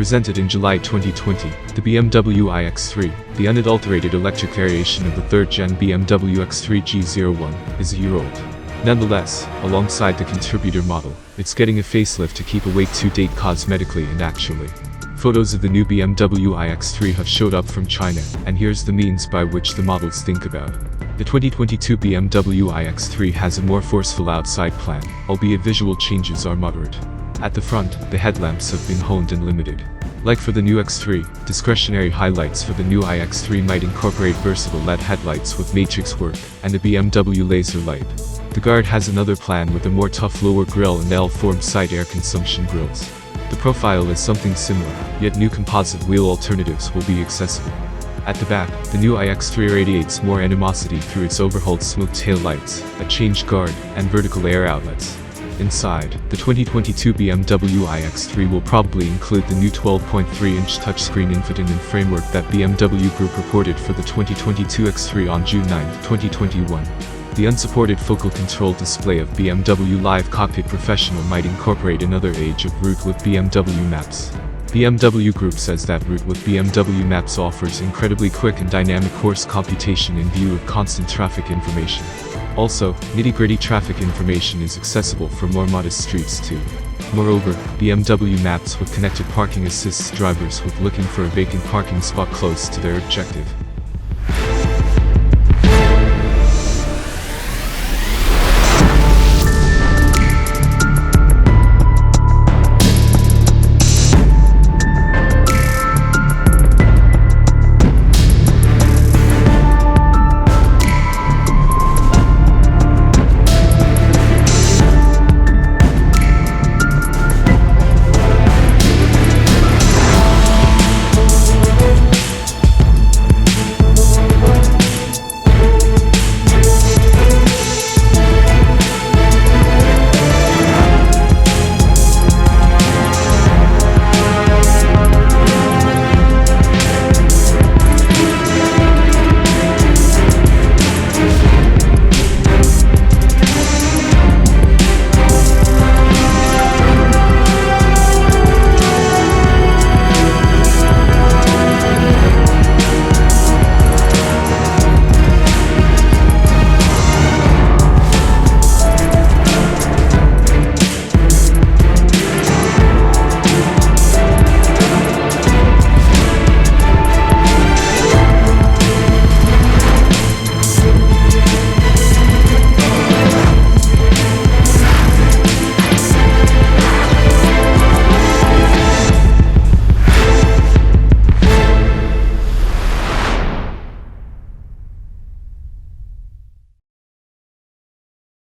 Presented in July 2020, the BMW iX3, the unadulterated electric variation of the third-gen BMW X3 G01, is a year old. Nonetheless, alongside the contributor model, it's getting a facelift to keep awake to date cosmetically and actually. Photos of the new BMW iX3 have showed up from China, and here's the means by which the models think about. The 2022 BMW iX3 has a more forceful outside plan, albeit visual changes are moderate. At the front, the headlamps have been honed and limited. Like for the new X3, discretionary highlights for the new iX3 might incorporate versatile LED headlights with matrix work, and the BMW Laser Light. The Guard has another plan with a more tough lower grille and L-form side air consumption grilles. The profile is something similar, yet new composite wheel alternatives will be accessible. At the back, the new iX3 radiates more animosity through its overhauled smooth tail lights, a changed guard, and vertical air outlets. Inside, the 2022 BMW iX3 will probably include the new 12.3-inch touchscreen infotainment framework that BMW Group reported for the 2022 X3 on June 9, 2021. The unsupported focal control display of BMW Live Cockpit Professional might incorporate another age of route with BMW Maps. BMW Group says that route with BMW Maps offers incredibly quick and dynamic course computation in view of constant traffic information. Also, nitty-gritty traffic information is accessible for more modest streets too. Moreover, BMW Maps with connected parking assists drivers with looking for a vacant parking spot close to their objective.